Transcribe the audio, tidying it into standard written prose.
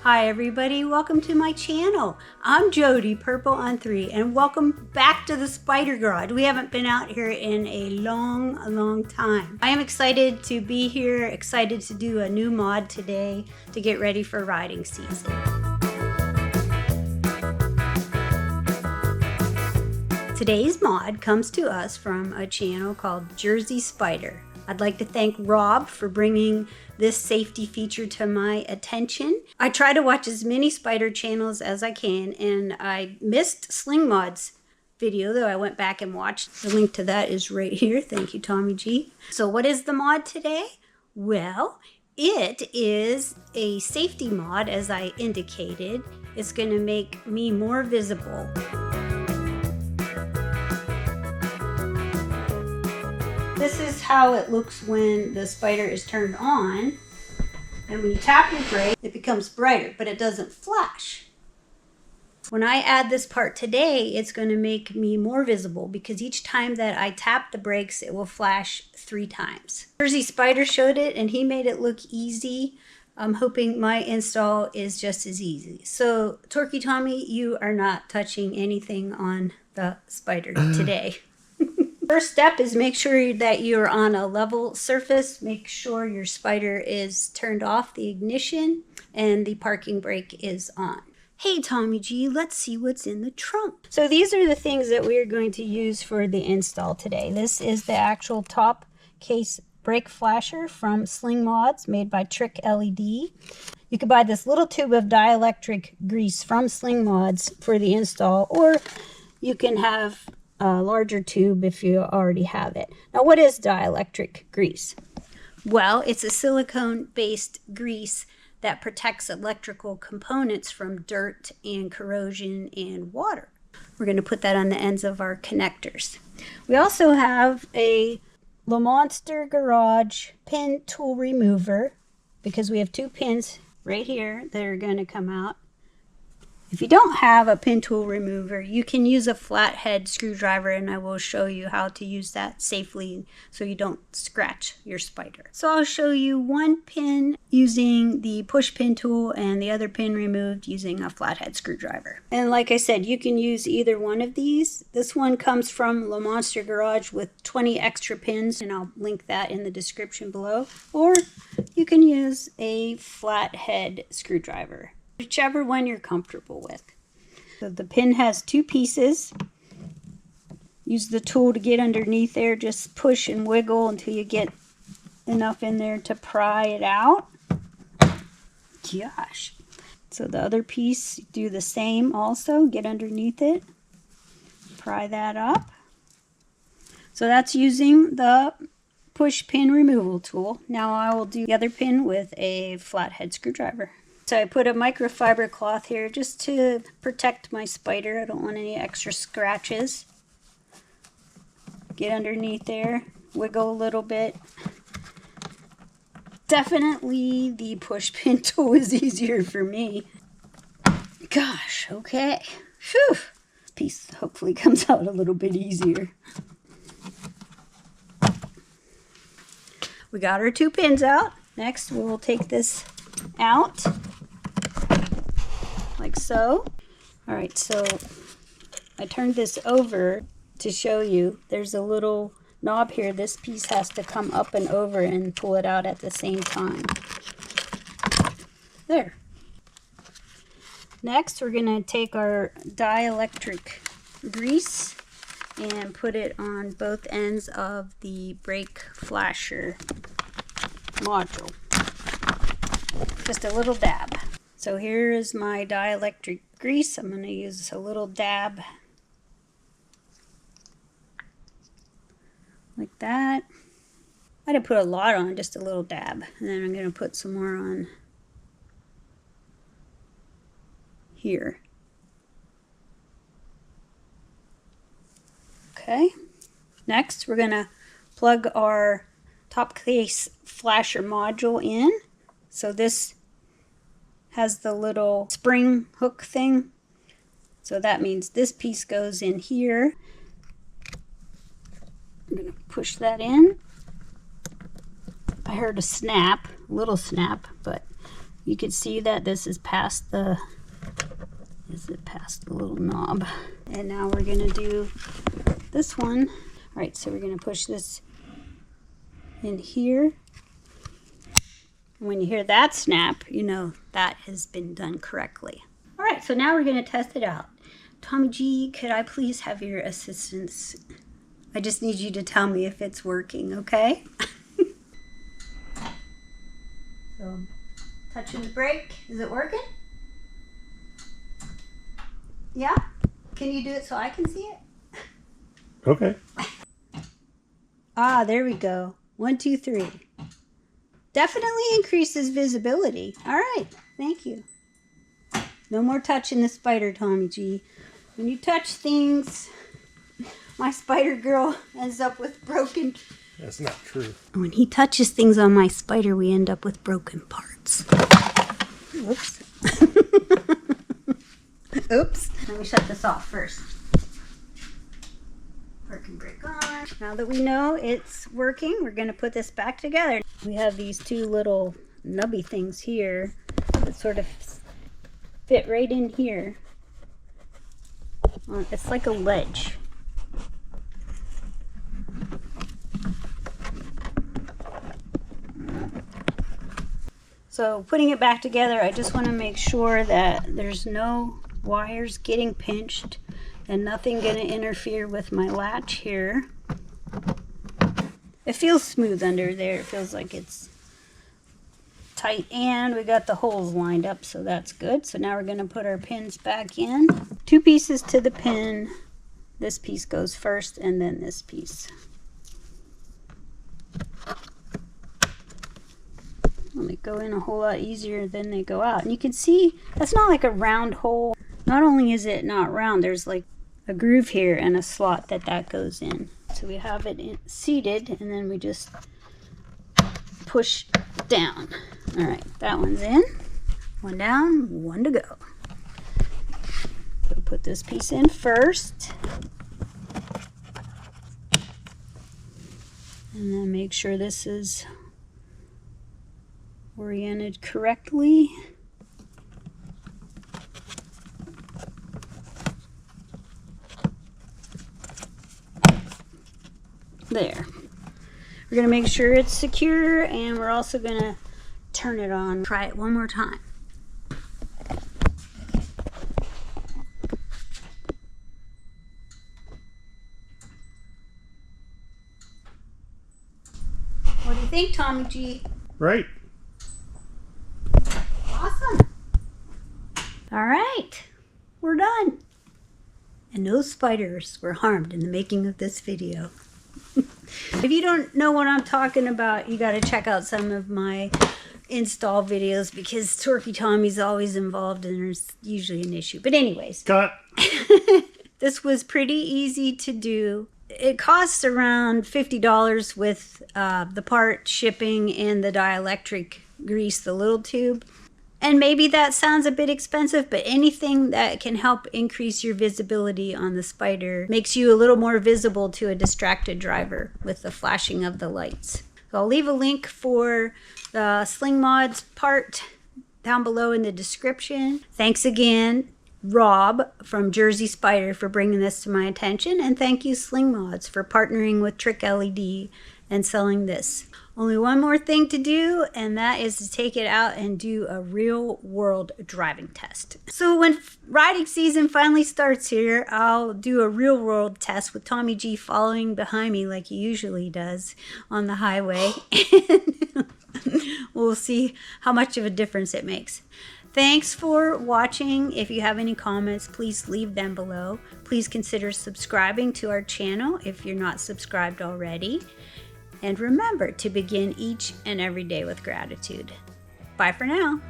Hi everybody, welcome to my channel. I'm Jody, Purple on 3, and welcome back to the Spyder Garage. We haven't been out here in a long time. I am excited to be here, excited to do a new mod today to get ready for riding season. Today's mod comes to us from a channel called Jersey Spyder. I'd like to thank Rob for bringing this safety feature to my attention. I try to watch as many Spyder channels as I can, and I missed SlingMods video, though I went back and watched. The link to that is right here. Thank you, Tommy G. So what is the mod today? Well, it is a safety mod, as I indicated. It's going to make me more visible. This is how it looks when the Spyder is turned on. And when you tap your brake, it becomes brighter, but it doesn't flash. When I add this part today, it's going to make me more visible because each time that I tap the brakes, it will flash 3 times. Jersey Spyder showed it and he made it look easy. I'm hoping my install is just as easy. So, Torquey Tommy, you are not touching anything on the Spyder today. First step is make sure that you're on a level surface. Make sure your Spyder is turned off the ignition and the parking brake is on. Hey Tommy G, let's see what's in the trunk. So these are the things that we are going to use for the install today. This is the actual top case brake flasher from SlingMods, made by Trick LED. You can buy this little tube of dielectric grease from SlingMods for the install, or you can have a larger tube if you already have it. Now, what is dielectric grease? Well, it's a silicone-based grease that protects electrical components from dirt and corrosion and water. We're going to put that on the ends of our connectors. We also have a Lamonster garage pin tool remover because we have 2 pins right here that are going to come out. If you don't have a pin tool remover, you can use a flathead screwdriver, and I will show you how to use that safely so you don't scratch your Spyder. So I'll show you 1 pin using the push pin tool and the other pin removed using a flathead screwdriver. And like I said, you can use either one of these. This one comes from Lamonster Garage with 20 extra pins, and I'll link that in the description below. Or you can use a flathead screwdriver, whichever one you're comfortable with. So the pin has 2 pieces. Use the tool to get underneath there. Just push and wiggle until you get enough in there to pry it out. Gosh. So the other piece, do the same also. Get underneath it. Pry that up. So that's using the push pin removal tool. Now I will do the other pin with a flathead screwdriver. So I put a microfiber cloth here just to protect my Spyder. I don't want any extra scratches. Get underneath there, wiggle a little bit. Definitely the push pin tool is easier for me. Gosh, okay. Phew. This piece hopefully comes out a little bit easier. We got our 2 pins out. Next we'll take this out. Like so. Alright, so I turned this over to show you. There's a little knob here. This piece has to come up and over and pull it out at the same time. There. Next, we're going to take our dielectric grease and put it on both ends of the brake flasher module. Just a little dab. So here is my dielectric grease. I'm going to use a little dab like that. I didn't put a lot on, just a little dab. And then I'm going to put some more on here. Okay. Next, we're going to plug our top case flasher module in. So this has the little spring hook thing. So that means this piece goes in here. I'm going to push that in. I heard a snap, a little snap, but You can see that this is past the, past the little knob. And now we're gonna do this one. All right, so we're gonna push this in here. And when you hear that snap, you know that has been done correctly. All right, so now we're gonna test it out. Tommy G, could I please have your assistance? I just need you to tell me if it's working, okay? So, touching the brake, is it working? Yeah? Can you do it so I can see it? Okay. Ah, there we go. 1, 2, 3. Definitely increases visibility. All right, thank you. No more touching the Spyder, Tommy G. When you touch things, my Spyder girl ends up with broken... That's not true. When he touches things on my Spyder, we end up with broken parts. Oops. Oops. Let me shut this off first. Parking brake on. Now that we know it's working, we're going to put this back together. We have these two little nubby things here that sort of fit right in here. It's like a ledge. So putting it back together, I just want to make sure that there's no wires getting pinched and nothing going to interfere with my latch here. It feels smooth under there. It feels like it's tight, and we got the holes lined up, so that's good. So now we're going to put our pins back in. 2 pieces to the pin. This piece goes first, and then this piece. Well, they go in a whole lot easier than they go out. And you can see that's not like a round hole. Not only is it not round, there's like a groove here and a slot that goes in. So we have it seated, and then we just push down. All right, that one's in. 1 down, 1 to go. So put this piece in first. And then make sure this is oriented correctly. There. We're going to make sure it's secure, and we're also going to turn it on. Try it one more time. What do you think, Tommy G? Right. Awesome. All right, we're done. And no spiders were harmed in the making of this video. If you don't know what I'm talking about, you got to check out some of my install videos, because Torquey Tommy's always involved and there's usually an issue. But anyways, Cut. This was pretty easy to do. It costs around $50 with the part, shipping, and the dielectric grease, the little tube. And maybe that sounds a bit expensive, but anything that can help increase your visibility on the Spyder makes you a little more visible to a distracted driver with the flashing of the lights. So I'll leave a link for the SlingMods part down below in the description. Thanks again, Rob from Jersey Spyder, for bringing this to my attention, and thank you, SlingMods, for partnering with Trick LED and selling this. Only one more thing to do, and that is to take it out and do a real world driving test. So when riding season finally starts here, I'll do a real world test with Tommy G following behind me like he usually does on the highway. We'll see how much of a difference it makes. Thanks for watching. If you have any comments, please leave them below. Please consider subscribing to our channel if you're not subscribed already. And remember to begin each and every day with gratitude. Bye for now.